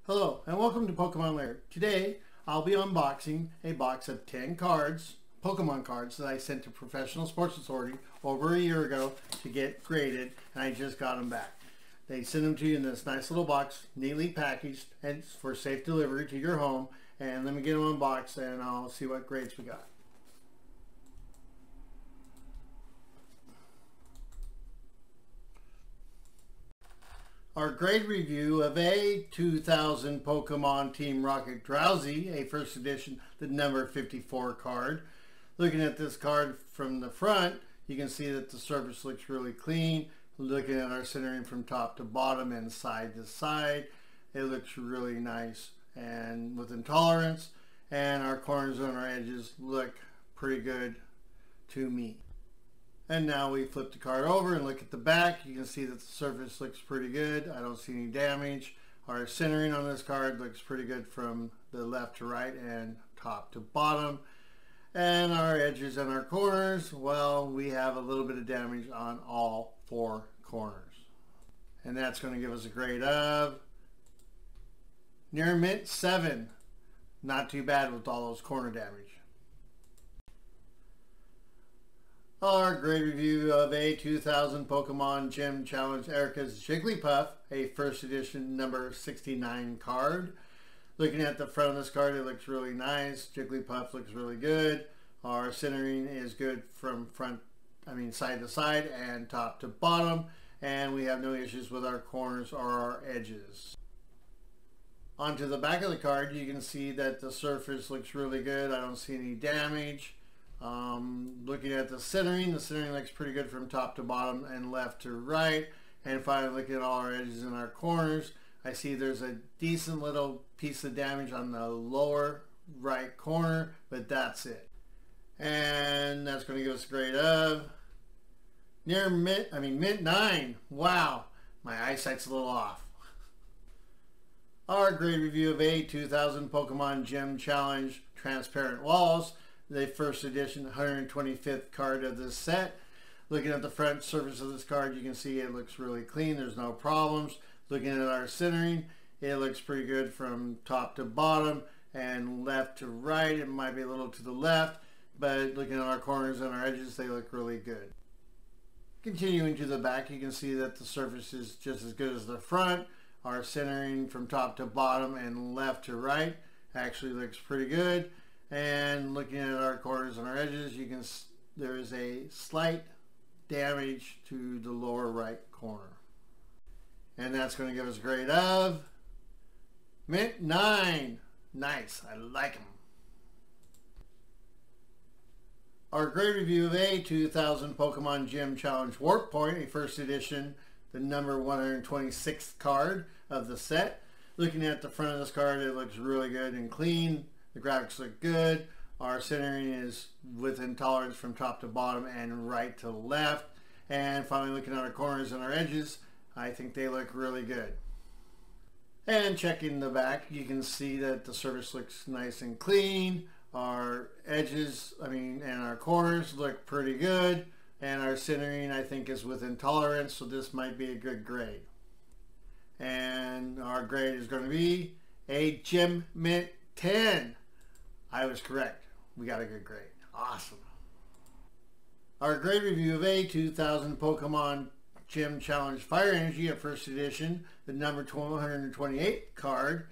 Hello and welcome to Pokemon Lair. Today I'll be unboxing a box of 10 cards, Pokemon cards that I sent to Professional Sports Authority over a year ago to get graded, and I just got them back. They send them to you in this nice little box, neatly packaged, and it's for safe delivery to your home. And let me get them unboxed and I'll see what grades we got. Our grade review of a 2000 Pokemon Team Rocket Drowzee, a first edition, the number 54 card. Looking at this card from the front, you can see that the surface looks really clean. Looking at our centering from top to bottom and side to side, it looks really nice and with intolerance, and our corners and our edges look pretty good to me. And now we flip the card over and look at the back. You can see that the surface looks pretty good. I don't see any damage. Our centering on this card looks pretty good from the left to right and top to bottom. And our edges and our corners, well, we have a little bit of damage on all four corners. And that's going to give us a grade of near mint 7. Not too bad with all those corner damage. Our grade review of a 2000 Pokemon Gym Challenge Erika's Jigglypuff, a first edition number 69 card. Looking at the front of this card, it looks really nice. Jigglypuff looks really good. Our centering is good from side to side and top to bottom, and we have no issues with our corners or our edges. Onto the back of the card, you can see that the surface looks really good. I don't see any damage. Looking at the centering looks pretty good from top to bottom and left to right. And finally, looking at all our edges and our corners, I see there's a decent little piece of damage on the lower right corner, but that's it. And that's going to give us a grade of near mint 9. Wow, my eyesight's a little off. Our grade review of a 2000 Pokemon Gym Challenge Transparent Walls, the first edition 125th card of this set. Looking at the front surface of this card, you can see it looks really clean. There's no problems. Looking at our centering, it looks pretty good from top to bottom and left to right. It might be a little to the left, but looking at our corners and our edges, they look really good. Continuing to the back, you can see that the surface is just as good as the front. Our centering from top to bottom and left to right actually looks pretty good. And looking at our corners and our edges, there is a slight damage to the lower right corner. And that's going to give us a grade of mint 9. Nice, I like them. Our grade review of a 2000 Pokemon Gym Challenge Warp Point, a first edition, the number 126th card of the set. Looking at the front of this card, it looks really good and clean. The graphics look good. Our centering is within tolerance from top to bottom and right to left. And finally, looking at our corners and our edges, I think they look really good. And checking the back, you can see that the surface looks nice and clean. Our edges, and our corners look pretty good. And our centering, I think, is within tolerance, so this might be a good grade. And our grade is going to be a Gym Mint 10. I was correct. We got a good grade. Awesome. Our grade review of a 2000 Pokemon Gym Challenge Fire Energy, a first edition, the number 128 card.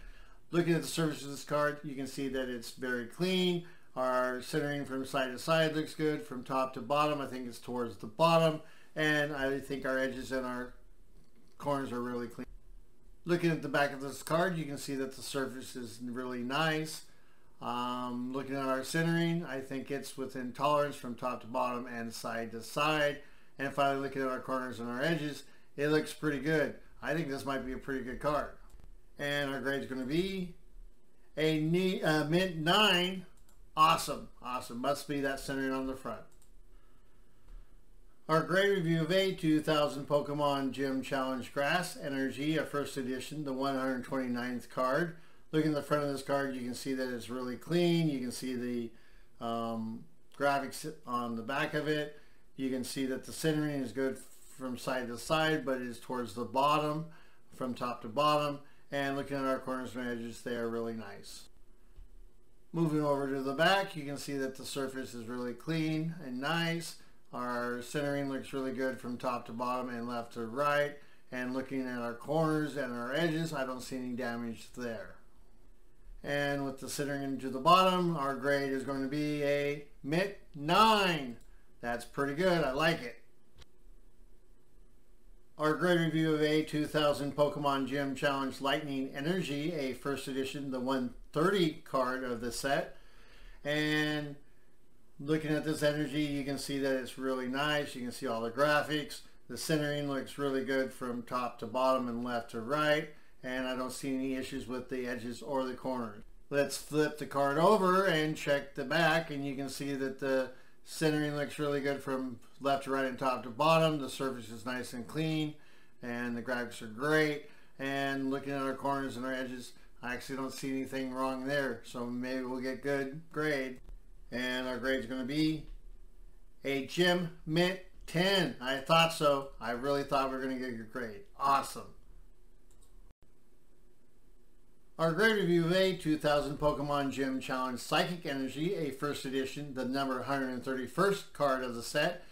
Looking at the surface of this card, you can see that it's very clean. Our centering from side to side looks good. From top to bottom, I think it's towards the bottom. And I think our edges and our corners are really clean. Looking at the back of this card, you can see that the surface is really nice. Looking at our centering, I think it's within tolerance from top to bottom and side to side. And finally, looking at our corners and our edges, it looks pretty good. I think this might be a pretty good card. And our grade is going to be a mint 9. Awesome. Awesome. Must be that centering on the front. Our grade review of a 2000 Pokemon Gym Challenge Grass Energy, a first edition, the 129th card. Looking at the front of this card, you can see that it's really clean. You can see the graphics on the back of it. You can see that the centering is good from side to side, but it is towards the bottom, from top to bottom. And looking at our corners and edges, they are really nice. Moving over to the back, you can see that the surface is really clean and nice. Our centering looks really good from top to bottom and left to right. And looking at our corners and our edges, I don't see any damage there. And with the centering to the bottom, our grade is going to be a mint 9. That's pretty good. I like it. Our grade review of a 2000 Pokemon Gym Challenge Lightning Energy, a first edition, the 130 card of the set. And looking at this energy, you can see that it's really nice. You can see all the graphics. The centering looks really good from top to bottom and left to right. And I don't see any issues with the edges or the corners. Let's flip the card over and check the back, and you can see that the centering looks really good from left to right and top to bottom. The surface is nice and clean, and the graphics are great. And looking at our corners and our edges, I actually don't see anything wrong there, so maybe we'll get good grade. And our grade is going to be a Gym Mint 10. I thought so. I really thought we were going to get a good grade. Awesome. Our grade review of a 2000 Pokemon Gym Challenge Psychic Energy, a first edition, the number 131st card of the set.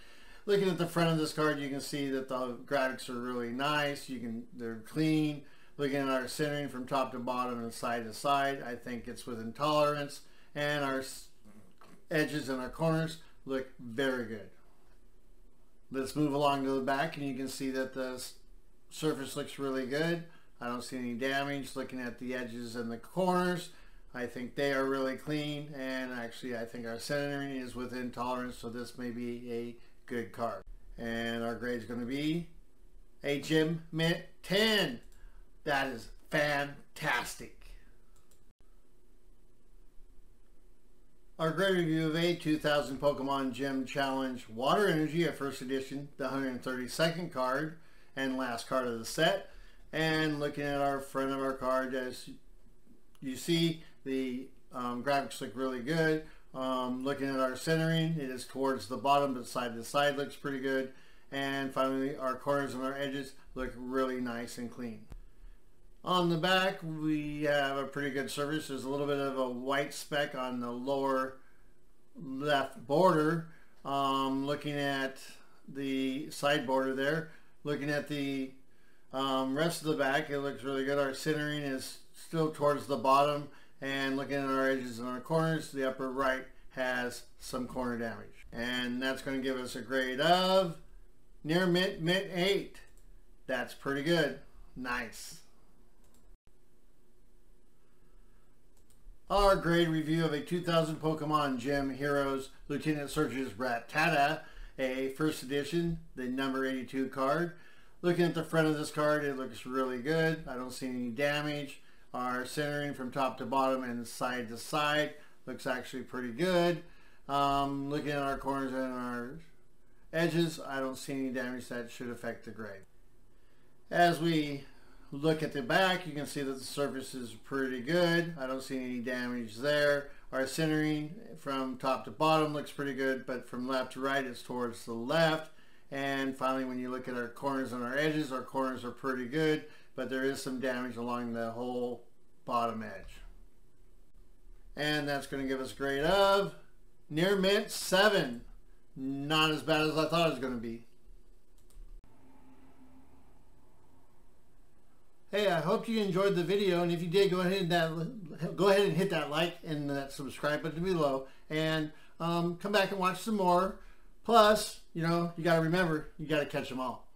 Looking at the front of this card, you can see that the graphics are really nice. They're clean. Looking at our centering from top to bottom and side to side, I think it's within tolerance. And our edges and our corners look very good. Let's move along to the back, and you can see that the surface looks really good. I don't see any damage. Looking at the edges and the corners, I think they are really clean, and actually I think our centering is within tolerance, so this may be a good card. And our grade is going to be a Gym Mint 10. That is fantastic. Our grade review of a 2000 Pokemon Gym Challenge Water Energy, a first edition, the 132nd card and last card of the set. And looking at our front of our card, as you see, the graphics look really good. Looking at our centering, it is towards the bottom, but side to side looks pretty good. And finally, our corners and our edges look really nice and clean. On the back, we have a pretty good surface. There's a little bit of a white speck on the lower left border. Looking at the side border there, looking at the rest of the back, it looks really good. Our centering is still towards the bottom, and looking at our edges and our corners, the upper right has some corner damage. And that's going to give us a grade of near mint 8. That's pretty good. Nice. Our grade review of a 2000 Pokemon Gym Heroes Lieutenant Surge's Rattata, a first edition, the number 82 card. Looking at the front of this card, it looks really good. I don't see any damage. Our centering from top to bottom and side to side looks actually pretty good. Looking at our corners and our edges, I don't see any damage that should affect the grade. As we look at the back, you can see that the surface is pretty good. I don't see any damage there. Our centering from top to bottom looks pretty good, but from left to right, it's towards the left. And finally, when you look at our corners and our edges, our corners are pretty good, but there is some damage along the whole bottom edge. And that's going to give us a grade of near mint 7. Not as bad as I thought it was going to be. Hey, I hope you enjoyed the video, and if you did, go ahead and hit that like and that subscribe button below, and come back and watch some more. Plus, you know, you got to remember, you got to catch them all.